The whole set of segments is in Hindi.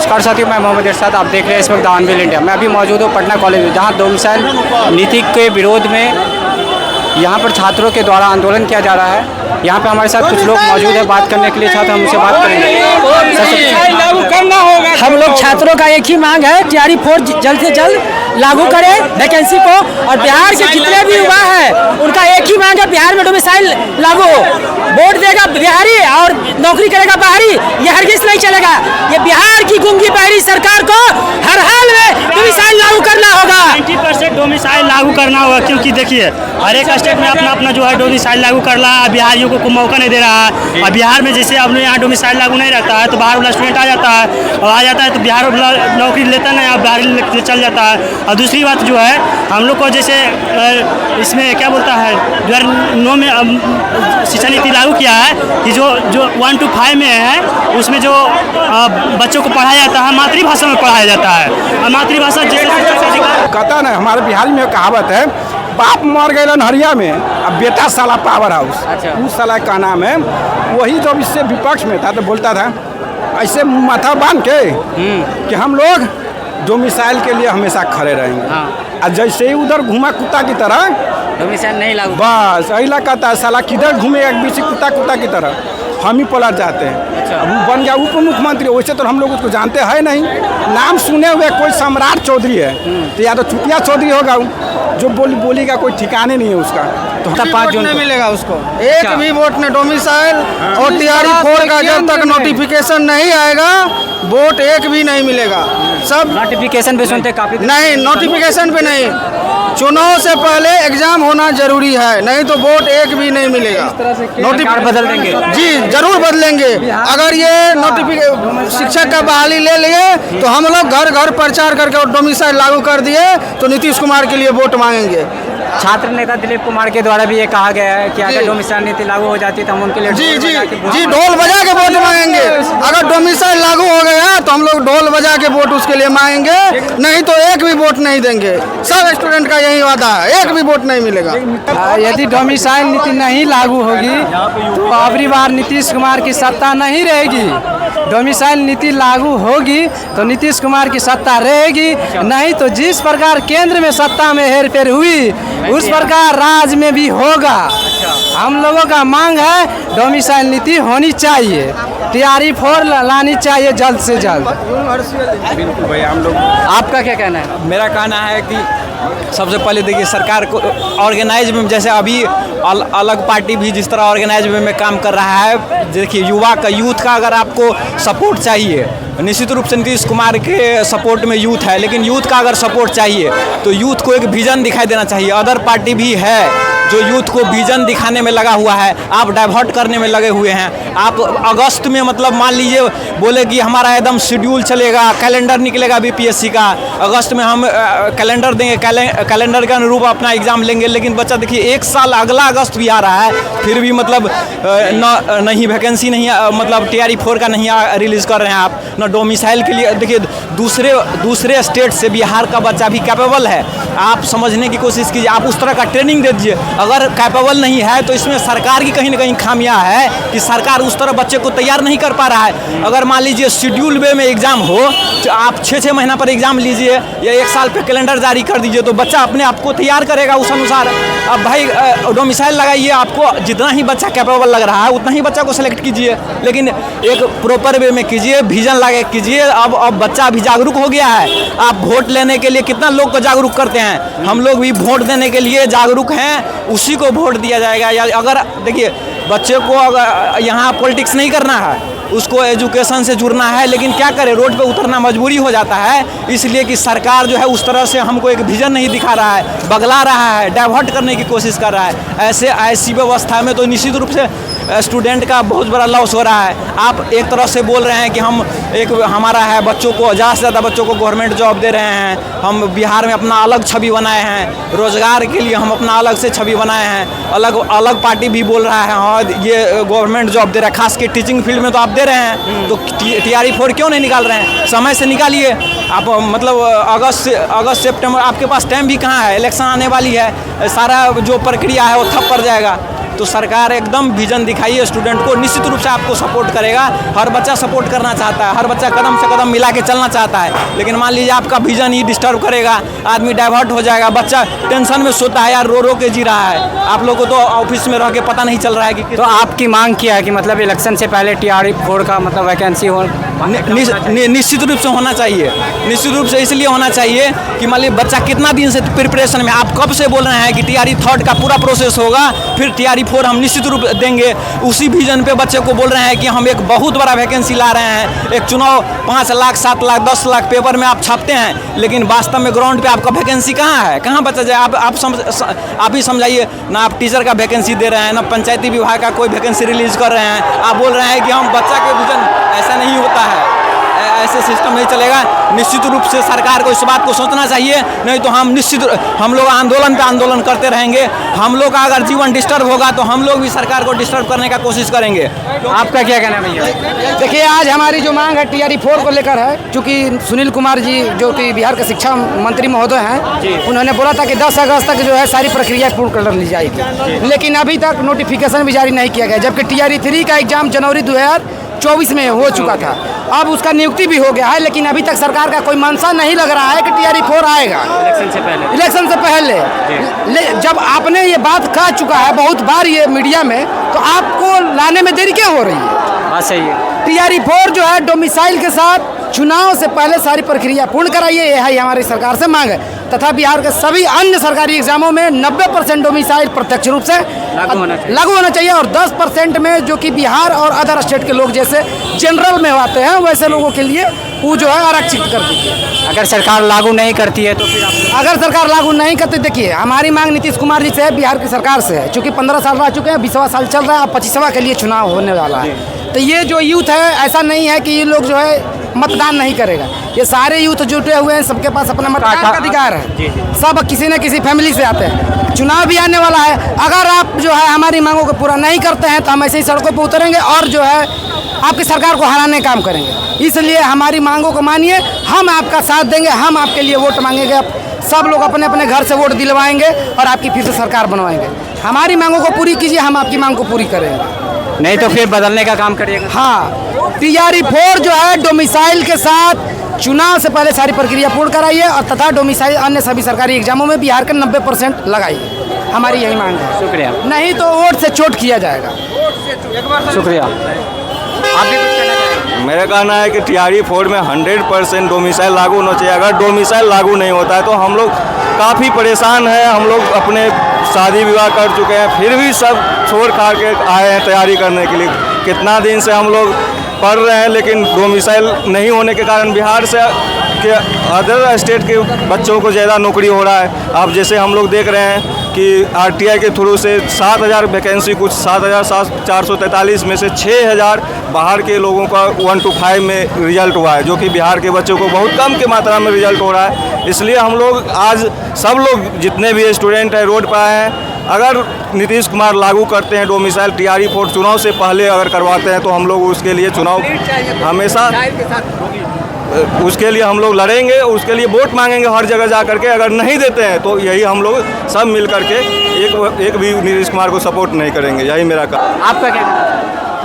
नमस्कार साथियों, मैं मोहम्मद इरशाद। आप देख रहे हैं इस वक्त द अनवील इंडिया। मैं अभी मौजूद हूँ पटना कॉलेज में, जहाँ डोमिसाइल नीति के विरोध में यहाँ पर छात्रों के द्वारा आंदोलन किया जा रहा है। यहाँ पे हमारे साथ कुछ लोग मौजूद हैं बात करने के लिए। छात्र हम उनसे बात करेंगे। हम लोग छात्रों का एक ही मांग है, टीआरई 4 जल्द से जल्द लागू करें वैकेंसी को, और बिहार के जितने भी युवा हैं उनका एक ही मांग है, बिहार में डोमिसाइल लागू हो। वोट देगा बिहारी और नौकरी करेगा बाहरी, ये हरगिज नहीं चलेगा। ये बिहार की गुंगी बहरी सरकार को हर हाल में डोमिसाइल लागू करना होगा। 90% डोमिसाइल लागू करना होगा, क्योंकि देखिए हर एक स्टेट में अपना अपना जो है डोमिसाइल लागू कर रहा है, बिहारियों को मौका नहीं दे रहा है। और बिहार में जैसे अब यहाँ डोमिसाइल लागू नहीं रहता है तो बाहर वाला स्टूडेंट आ जाता है, और आ जाता है तो बिहार वाला नौकरी लेता नहीं, और बाहर लेके चल जाता है। और दूसरी बात जो है, हम लोग को जैसे इसमें क्या बोलता है 2009 में शिक्षा नीति लागू किया है कि जो 1 to 5 में है उसमें जो बच्चों को पढ़ाया जाता है मातृभाषा में पढ़ाया जाता है। और मातृभाषा जैसे कहता ना, हमारे बिहार में कहावत है, बाप मर गए हरिया में, अब बेटा साला पावर हाउस। अच्छा। उस साला का नाम है। वही जब इससे विपक्ष में था तो बोलता था ऐसे माथा बांध के कि हम लोग डोमिसाइल के लिए हमेशा खड़े रहेंगे। हाँ। और जैसे ही उधर घुमा कुत्ता की तरह, डोमिसाइल नहीं लागू, बस अहिला कहता है साला किधर घूमेगा बीच कुत्ता की तरह, हम ही पलट जाते हैं। अच्छा। अब वो बन गया उप मुख्यमंत्री। वैसे तो हम लोग उसको जानते हैं नहीं, नाम सुने हुए कोई सम्राट चौधरी है तो या तो चुटिया चौधरी होगा, जो बोली का कोई ठिकाने नहीं है उसका। तो 5 जून नहीं को मिलेगा उसको, एक भी वोट नहीं। डोमिसाइल और टीआरई 4 का जब तक नोटिफिकेशन नहीं आएगा वोट एक भी नहीं मिलेगा। सब नोटिफिकेशन पे सुनते काफी नहीं, नोटिफिकेशन पे नहीं, चुनाव से पहले एग्जाम होना जरूरी है, नहीं तो वोट एक भी नहीं मिलेगा। सरकार बदल देंगे जी जरूर बदलेंगे। अगर ये नोटिफिकेशन शिक्षक का बहाली ले लिए तो हम लोग घर घर प्रचार करके डोमिसाइल लागू कर दिए तो नीतीश कुमार के लिए वोट मांगेंगे। छात्र नेता दिलीप कुमार के द्वारा भी ये कहा गया है कि अगर डोमिसाइल नीति लागू हो जाती है तो हम उनके लिए जी ढोल जी बजा के जी ढोल बजा के वोट मांगेंगे। अगर डोमिसाइल लागू हो गया तो हम लोग ढोल बजा के वोट उसके लिए मांगेंगे, नहीं तो एक भी वोट नहीं देंगे। सब स्टूडेंट का यही वादा है, एक भी वोट नहीं मिलेगा। यदि डोमिसाइल नीति नहीं लागू होगी तो अबरी बार नीतीश कुमार की सत्ता नहीं रहेगी। डोमिसाइल नीति लागू होगी तो नीतीश कुमार की सत्ता रहेगी, नहीं तो जिस प्रकार केंद्र में सत्ता में हेरफेर हुई उस प्रकार राज्य में भी होगा। हम लोगों का मांग है डोमिसाइल नीति होनी चाहिए, टीआरई 4 लानी चाहिए जल्द से जल्द। बिल्कुल भाई, हम लोग आपका क्या कहना है? मेरा कहना है कि सबसे पहले देखिए सरकार को ऑर्गेनाइज में, जैसे अभी अलग पार्टी भी जिस तरह ऑर्गेनाइज में काम कर रहा है, देखिए यूथ का अगर आपको सपोर्ट चाहिए, निश्चित रूप से नीतीश कुमार के सपोर्ट में यूथ है, लेकिन यूथ का अगर सपोर्ट चाहिए तो यूथ को एक विजन दिखाई देना चाहिए। अदर पार्टी भी है जो यूथ को विजन दिखाने में लगा हुआ है, आप डाइवर्ट करने में लगे हुए हैं। आप अगस्त में मतलब मान लीजिए बोले कि हमारा एकदम शेड्यूल चलेगा, कैलेंडर निकलेगा बीपीएससी का, अगस्त में हम कैलेंडर देंगे, कैलेंडर के अनुरूप अपना एग्ज़ाम लेंगे। लेकिन बच्चा देखिए एक साल अगला अगस्त भी आ रहा है, फिर भी मतलब नहीं वैकेंसी नहीं, मतलब टीआरई 4 का नहीं रिलीज़ कर रहे हैं आप न डोमिसाइल के लिए। देखिए दूसरे स्टेट से बिहार का बच्चा भी कैपेबल है, आप समझने की कोशिश कीजिए, आप उस तरह का ट्रेनिंग दे दीजिए। अगर कैपेबल नहीं है तो इसमें सरकार की कहीं ना कहीं खामियां है कि सरकार उस तरह बच्चे को तैयार नहीं कर पा रहा है। अगर मान लीजिए शेड्यूल वे में एग्ज़ाम हो तो आप 6 महीना पर एग्ज़ाम लीजिए या 1 साल पे कैलेंडर जारी कर दीजिए तो बच्चा अपने आप को तैयार करेगा उस अनुसार। अब भाई डोमिसाइल लगाइए, आपको जितना ही बच्चा कैपेबल लग रहा है उतना ही बच्चा को सेलेक्ट कीजिए, लेकिन एक प्रॉपर वे में कीजिए, विजन लगा कीजिए। अब बच्चा अभी जागरूक हो गया है। आप वोट लेने के लिए कितना लोग को जागरूक करते हैं, हम लोग भी वोट देने के लिए जागरूक हैं, उसी को वोट दिया जाएगा। या अगर देखिए बच्चे को अगर यहाँ पॉलिटिक्स नहीं करना है, उसको एजुकेशन से जुड़ना है, लेकिन क्या करे रोड पे उतरना मजबूरी हो जाता है, इसलिए कि सरकार जो है उस तरह से हमको एक विजन नहीं दिखा रहा है, बगला रहा है, डाइवर्ट करने की कोशिश कर रहा है। ऐसी व्यवस्था में तो निश्चित रूप से स्टूडेंट का बहुत बड़ा लॉस हो रहा है। आप एक तरह से बोल रहे हैं कि हमारा है बच्चों को ज़्यादा से ज़्यादा बच्चों को गवर्नमेंट जॉब दे रहे हैं, हम बिहार में अपना अलग छवि बनाए हैं, रोजगार के लिए हम अपना अलग से छवि बनाए हैं। अलग पार्टी भी बोल रहा है हाँ ये गवर्नमेंट जॉब दे रहा है, खास के टीचिंग फील्ड में तो आप दे रहे हैं, तो टीआरई 4 क्यों नहीं निकाल रहे हैं? समय से निकालिए आप। मतलब अगस्त सितंबर आपके पास टाइम भी कहाँ है, इलेक्शन आने वाली है, सारा जो प्रक्रिया है वो ठप पड़ जाएगा। तो सरकार एकदम विजन दिखाइए स्टूडेंट को, निश्चित रूप से आपको सपोर्ट करेगा। हर बच्चा सपोर्ट करना चाहता है, हर बच्चा कदम से कदम मिला के चलना चाहता है, लेकिन मान लीजिए आपका विजन ही डिस्टर्ब करेगा, आदमी डाइवर्ट हो जाएगा, बच्चा टेंशन में सोता है यार, रो रो के जी रहा है। आप लोगों को तो ऑफिस में रह के पता नहीं चल रहा है कि तो आपकी मांग क्या है कि मतलब इलेक्शन से पहले TRE-4 का मतलब वैकेंसी हो? निश्चित रूप से होना चाहिए, निश्चित रूप से इसलिए होना चाहिए कि मान लीजिए बच्चा कितना दिन से प्रिपरेशन में, आप कब से बोल रहे हैं कि TRE-3 का पूरा प्रोसेस होगा, फिर TRE-4 हम निश्चित रूप देंगे। उसी विजन पे बच्चे को बोल रहे हैं कि हम एक बहुत बड़ा वैकेंसी ला रहे हैं। एक चुनाव 5 लाख 7 लाख 10 लाख पेपर में आप छापते हैं, लेकिन वास्तव में ग्राउंड पे आपका वैकेंसी कहाँ है, कहाँ बचा जाए? आप ही समझाइए ना। आप टीचर का वैकेंसी दे रहे हैं ना, पंचायती विभाग का कोई वैकेंसी रिलीज कर रहे हैं। आप बोल रहे हैं कि हम बच्चा के विजन, ऐसा नहीं होता है, ऐसे सिस्टम नहीं चलेगा। निश्चित रूप से सरकार को इस बात को सोचना चाहिए, नहीं तो हम लोग आंदोलन पे आंदोलन करते रहेंगे। हम लोग का अगर जीवन डिस्टर्ब होगा तो हम लोग भी सरकार को डिस्टर्ब करने का कोशिश करेंगे। आपका क्या कहना है भैया? देखिए, आज हमारी जो मांग है TRE-4 को लेकर है, क्योंकि सुनील कुमार जी जो कि बिहार के शिक्षा मंत्री महोदय हैं, उन्होंने बोला था कि 10 अगस्त तक जो है सारी प्रक्रिया पूर्ण कर ली जाएगी, लेकिन अभी तक नोटिफिकेशन भी जारी नहीं किया गया, जबकि TRE-3 का एग्जाम जनवरी 2024 में हो चुका था। अब उसका नियुक्ति भी हो गया है, लेकिन अभी तक सरकार का कोई मंशा नहीं लग रहा है कि TRE-4 आएगा इलेक्शन से पहले। जब आपने ये बात कह चुका है बहुत बार ये मीडिया में, तो आपको लाने में देरी क्यों हो रही है? बात सही है। TRE-4 जो है डोमिसाइल के साथ चुनाव से पहले सारी प्रक्रिया पूर्ण कराइए, यह है हमारी सरकार से मांग है। तथा बिहार के सभी अन्य सरकारी एग्जामों में 90% डोमिसाइल प्रत्यक्ष रूप से लागू होना चाहिए, और 10% में जो कि बिहार और अदर स्टेट के लोग जैसे जनरल में आते हैं वैसे लोगों के लिए वो जो है आरक्षित कर दीजिए। अगर सरकार लागू नहीं करती है तो फिर अगर सरकार लागू नहीं करती, देखिए हमारी मांग नीतीश कुमार जी से है, बिहार की सरकार से है, चूँकि 15 साल रह चुके हैं, 20वां साल चल रहा है, अब 25वां के लिए चुनाव होने वाला है। तो ये जो यूथ है, ऐसा नहीं है कि ये लोग जो है मतदान नहीं करेगा, ये सारे यूथ जुटे हुए हैं, सबके पास अपना मतदान का अधिकार है, सब किसी न किसी फैमिली से आते हैं। चुनाव भी आने वाला है, अगर आप जो है हमारी मांगों को पूरा नहीं करते हैं तो हम ऐसे ही सड़कों पर उतरेंगे और जो है आपकी सरकार को हराने का काम करेंगे। इसलिए हमारी मांगों को मानिए, हम आपका साथ देंगे, हम आपके लिए वोट मांगेंगे, सब लोग अपने अपने घर से वोट दिलवाएंगे और आपकी फिर से सरकार बनवाएंगे। हमारी मांगों को पूरी कीजिए, हम आपकी मांग को पूरी करेंगे, नहीं तो फिर बदलने का काम करिएगा। हाँ, TRE-4 जो है डोमिसाइल के साथ चुनाव से पहले सारी प्रक्रिया पूर्ण कराइए, और तथा डोमिसाइल अन्य सभी सरकारी एग्जामों में बिहार के 90% लगाइए। हमारी यही मांग है। शुक्रिया। नहीं तो वोट से चोट किया जाएगा। शुक्रिया। आप भी कुछ कहना चाहेंगे? मेरा कहना है कि TRE-4 में 100% डोमिसाइल लागू होना चाहिए। अगर डोमिसाइल लागू नहीं होता है तो हम लोग काफ़ी परेशान हैं। हम लोग अपने शादी विवाह कर चुके हैं, फिर भी सब छोड़ खा के आए हैं तैयारी करने के लिए। कितना दिन से हम लोग पढ़ रहे हैं, लेकिन डोमिसाइल नहीं होने के कारण बिहार से के अदर स्टेट के बच्चों को ज़्यादा नौकरी हो रहा है। अब जैसे हम लोग देख रहे हैं कि RTI के थ्रू से 7,000 वैकेंसी, कुछ 7,443 में से 6,000 बाहर के लोगों का 1 to 5 में रिजल्ट हुआ है, जो कि बिहार के बच्चों को बहुत कम की मात्रा में रिजल्ट हो रहा है। इसलिए हम लोग आज सब लोग जितने भी स्टूडेंट हैं रोड पर आए हैं। अगर नीतीश कुमार लागू करते हैं डोमिसाइल, TRE-4 चुनाव से पहले अगर करवाते हैं तो हम लोग उसके लिए चुनाव हमेशा उसके लिए हम लोग लड़ेंगे, उसके लिए वोट मांगेंगे हर जगह जा करके। अगर नहीं देते हैं तो यही हम लोग सब मिल करके एक भी नीतीश कुमार को सपोर्ट नहीं करेंगे। यही मेरा आपका क्या?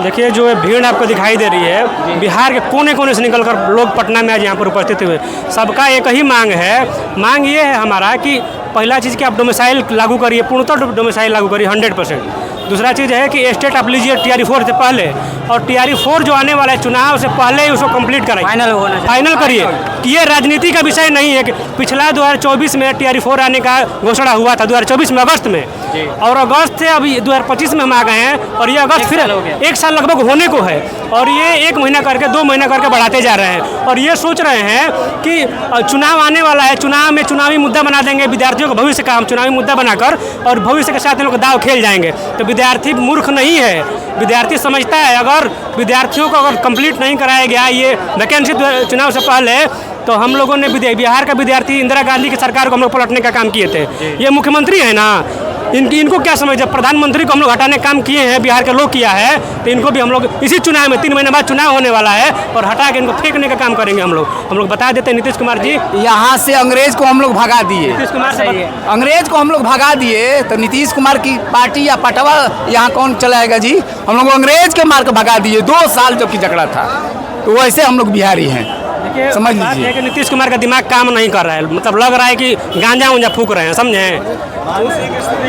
देखिए, जो है भीड़ आपको दिखाई दे रही है, बिहार के कोने कोने से निकलकर लोग पटना में आज यहाँ पर उपस्थित हुए। सबका एक ही मांग है। मांग ये है हमारा कि पहला चीज़ कि आप डोमिसाइल लागू करिए, पूर्णतः डोमिसाइल लागू करिए 100%। दूसरा चीज़ है कि स्टेट आप लीजिए TRE-4 से पहले, और TRE-4 जो आने वाला है चुनाव से पहले ही उसको कंप्लीट कराइए, फाइनल करिए। कि ये राजनीति का विषय नहीं है कि पिछला 2024 में TRE-4 आने का घोषणा हुआ था 2024 में अगस्त में, और अगस्त से अभी 2025 में हम आ गए हैं, और ये अगस्त फिर 1 साल लगभग होने को है, और ये 1 महीना करके 2 महीना करके बढ़ाते जा रहे हैं। और ये सोच रहे हैं कि चुनाव आने वाला है, चुनाव में चुनावी मुद्दा बना देंगे, विद्यार्थियों का भविष्य का हम चुनावी मुद्दा बनाकर और भविष्य के साथ इन लोग दाव खेल जाएंगे। तो विद्यार्थी मूर्ख नहीं है, विद्यार्थी समझता है अगर विद्यार्थियों को अगर कंप्लीट नहीं कराया गया ये वैकेंसी चुनाव से पहले, तो हम लोगों ने बिहार का विद्यार्थी इंदिरा गांधी की सरकार को हम लोग पलटने का काम किए थे। ये मुख्यमंत्री है ना, इनको क्या समझ, जब प्रधानमंत्री को हम लोग हटाने काम किए हैं, बिहार के लोग किया है, तो इनको भी हम लोग इसी चुनाव में 3 महीने बाद चुनाव होने वाला है और हटा के इनको फेंकने का काम करेंगे हम लोग बता देते हैं। नीतीश कुमार जी यहाँ से अंग्रेज को हम लोग भगा दिए, नीतीश कुमार से अंग्रेज को हम लोग भगा दिए, तो नीतीश कुमार की पार्टी या पटवा यहाँ कौन चलाएगा जी? हम लोग अंग्रेज के मार के भगा दिए 2 साल जबकि झगड़ा था। तो वैसे हम लोग बिहारी हैं, समझ लीजिए कि नीतीश कुमार का दिमाग काम नहीं कर रहा है, मतलब लग रहा है कि गांजा उंजा फूक रहे हैं, समझे?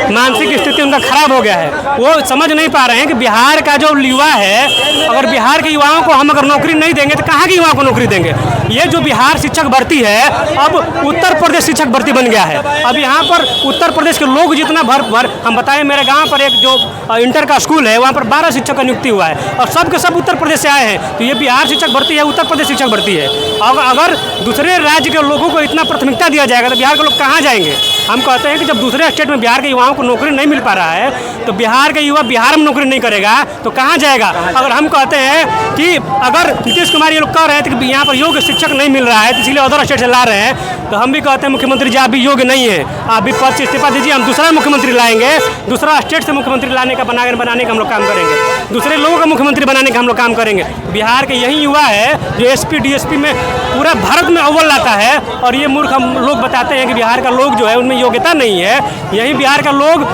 मानसिक स्थिति उनका खराब हो गया है। वो समझ नहीं पा रहे हैं कि बिहार का जो युवा है, अगर बिहार के युवाओं को हम अगर नौकरी नहीं देंगे तो कहाँ के युवाओं को नौकरी देंगे? ये जो बिहार शिक्षक भर्ती है अब उत्तर प्रदेश शिक्षक भर्ती बन गया है। अब यहाँ पर उत्तर प्रदेश के लोग जितना भर हम बताएं, मेरे गाँव पर एक जो इंटर का स्कूल है वहाँ पर 12 शिक्षक का नियुक्ति हुआ है और सब के सब उत्तर प्रदेश से आए हैं। तो ये बिहार शिक्षक भर्ती है, उत्तर प्रदेश शिक्षक भर्ती है। अगर दूसरे राज्य के लोगों को इतना प्राथमिकता दिया जाएगा तो बिहार के लोग कहाँ जाएंगे? हम कहते हैं कि जब दूसरे स्टेट में बिहार के युवाओं को नौकरी नहीं मिल पा रहा है तो बिहार के युवा बिहार में नौकरी नहीं करेगा तो कहाँ जाएगा? अगर हम कहते हैं कि अगर नीतीश कुमार ये लोग कह रहे हैं कि यहाँ पर योग्य शिक्षक नहीं मिल रहा है तो इसलिए अदर स्टेट से ला रहे हैं, तो हम भी कहते हैं मुख्यमंत्री जी आप भी योग्य नहीं है, आप भी पद से इस्तीफा दीजिए, हम दूसरा मुख्यमंत्री लाएंगे, दूसरा स्टेट से मुख्यमंत्री लाने का बनाने का हम लोग काम करेंगे, दूसरे लोगों का मुख्यमंत्री बनाने का हम लोग काम करेंगे। बिहार के यही युवा है जो SP DSP में पूरा भारत में अव्वल लाता है और ये मूर्ख हम लोग बताते हैं कि बिहार का लोग जो है उनमें योग्यता नहीं है। यही बिहार का लोग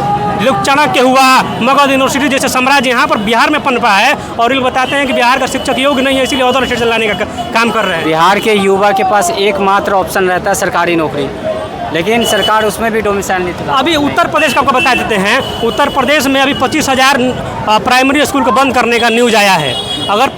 चाणक्य हुआ, मगध यूनिवर्सिटी जैसे साम्राज्य यहाँ पर बिहार में पनपा है और ये बताते हैं कि बिहार का शिक्षक योग्य नहीं है, इसीलिए अदर स्टेट से लाने का काम कर रहे हैं। बिहार के युवा के पास एकमात्र ऑप्शन रहता है सरकारी नौकरी, लेकिन सरकार उसमें भी डोमिसाइल नहीं था। अभी उत्तर प्रदेश का आपको बता देते हैं, उत्तर प्रदेश में अभी 25,000 प्राइमरी स्कूल को बंद करने का न्यूज़ आया है। अगर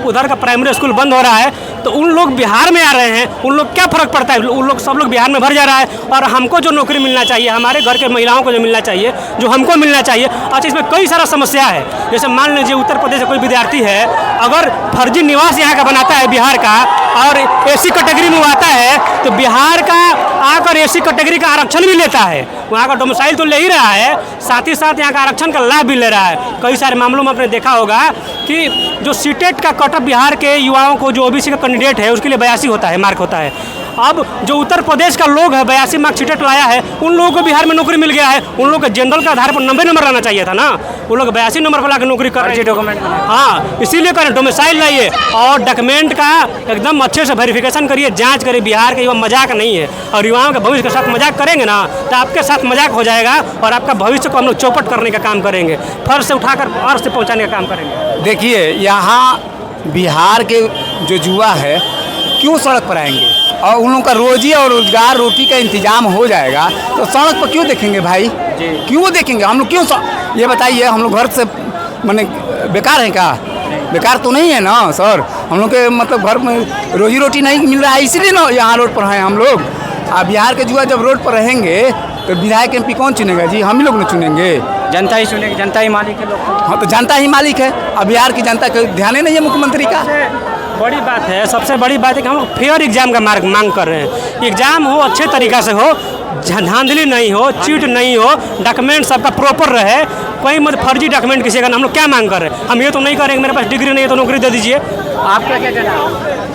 उधर का प्राइमरी स्कूल बंद हो रहा है तो उन लोग बिहार में आ रहे हैं, उन लोग क्या फ़र्क पड़ता है? उन लोग सब लोग बिहार में भर जा रहा है और हमको जो नौकरी मिलना चाहिए, हमारे घर के महिलाओं को जो मिलना चाहिए, जो हमको मिलना चाहिए। अच्छा, इसमें कई सारा समस्या है। जैसे मान लीजिए उत्तर प्रदेश का कोई विद्यार्थी है, अगर फर्जी निवास यहाँ का बनाता है बिहार का और SC कैटेगरी में आता है तो बिहार का आकर SC कैटेगरी का आरक्षण भी लेता है, वहाँ का डोमिसाइल तो ले ही रहा है, साथ ही साथ यहाँ का आरक्षण का लाभ भी ले रहा है। कई सारे मामलों में आपने देखा होगा कि जो सीटेट का कटअप बिहार के युवाओं को जो OBC का कैंडिडेट है उसके लिए 82 होता है, मार्क होता है। अब जो उत्तर प्रदेश का लोग है 82 मार्क सीटेट लाया है, उन लोगों को बिहार में नौकरी मिल गया है। उन लोगों को जनरल का आधार पर 90 नंबर लाना चाहिए था ना, वो लोग 82 नंबर पर लाकर नौकरी कर रहे हैं डॉक्यूमेंट। हाँ, इसीलिए करें डोमिसाइल लाइए और डॉक्यूमेंट का एकदम अच्छे से वेरिफिकेशन करिए, जांच करिए। बिहार के युवा मजाक नहीं है और युवाओं के भविष्य के साथ मजाक करेंगे ना तो आपके साथ मजाक हो जाएगा और आपका भविष्य को हम लोग चौपट करने का काम करेंगे, फर्श से उठाकर अर्श से पहुँचाने का काम करेंगे। देखिए यहाँ बिहार के जो युवा है क्यों सड़क पर आएंगे और उन लोगों का रोजी और रोजगार रोटी का इंतजाम हो जाएगा तो सड़क पर क्यों देखेंगे भाई? क्यों देखेंगे? हम लोग क्यों ये बताइए, हम लोग घर से माने बेकार हैं क्या? बेकार तो नहीं है ना सर, हम लोग के मतलब घर में रोजी रोटी नहीं मिल रहा है, इसीलिए ना यहाँ रोड पर हैं हम लोग। अब बिहार के युवा जब रोड पर रहेंगे तो विधायक MP कौन चुनेगा जी? हम ही लोग ना चुनेंगे, जनता ही चुनेगी, जनता ही मालिक है लोग। हाँ तो जनता ही मालिक है। अब बिहार की जनता को ध्यान ही नहीं है मुख्यमंत्री का। बड़ी बात है, सबसे बड़ी बात है कि हम लोग फेयर एग्जाम का मांग कर रहे हैं। एग्जाम हो अच्छे तरीक़ा से हो, धांधली नहीं हो, चीट नहीं हो, डॉक्यूमेंट सबका प्रॉपर रहे, कोई मतलब फर्जी डॉक्यूमेंट किसी का। हम लोग क्या मांग कर रहे हैं? हम ये तो नहीं करेंगे मेरे पास डिग्री नहीं है तो नौकरी दे दीजिए। आपका क्या कहना है?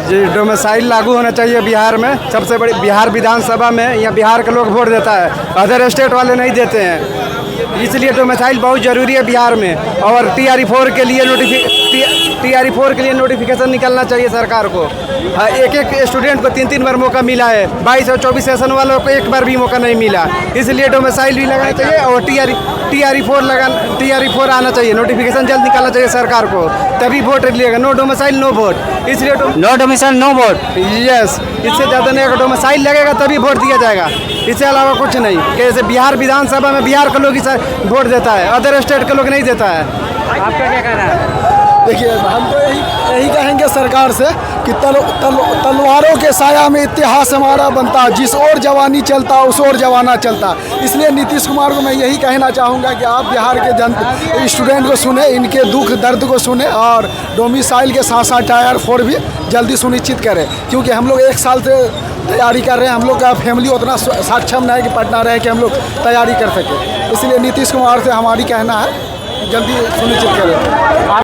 जी, डोमिसाइल लागू होना चाहिए बिहार में। सबसे बड़ी बिहार विधानसभा में या बिहार के लोग वोट देता है, अदर स्टेट वाले नहीं देते हैं, इसलिए डोमिसाइल बहुत ज़रूरी है बिहार में। और TRE4 के लिए नोटिफिकेशन निकलना चाहिए सरकार को। एक स्टूडेंट को 3 बार मौका मिला है, 22 और 24 सेशन वालों को एक बार भी मौका नहीं मिला, इसलिए डोमिसाइल भी लगाना चाहिए और TRE4 आना चाहिए। नोटिफिकेशन जल्द निकालना चाहिए सरकार को, तभी वोट लिएगा। नो डोमिसाइल नो वोट, इसलिए no domicile no vote. Yes, इससे ज़्यादा नहीं, अगर डोमिसाइल लगेगा तभी वोट दिया जाएगा, इससे अलावा कुछ नहीं। जैसे बिहार विधानसभा में बिहार का लोग ही वोट देता है, अदर स्टेट के लोग नहीं देता है। आपका क्या कहना है? देखिए, हम तो यही कहेंगे सरकार से कि तलवारों के साया में इतिहास हमारा बनता, जिस ओर जवानी चलता उस ओर जवाना चलता। इसलिए नीतीश कुमार को मैं यही कहना चाहूँगा कि आप बिहार के स्टूडेंट को सुने, इनके दुख दर्द को सुने और डोमिसाइल के साथ साथ TRE4 भी जल्दी सुनिश्चित करें, क्योंकि हम लोग 1 साल से तैयारी कर रहे हैं। हम लोग का फैमिली उतना सक्षम नहीं है कि पटना रहे कि हम लोग तैयारी कर सकें, इसलिए नीतीश कुमार से हमारी कहना है जल्दी सुनिश्चित करें।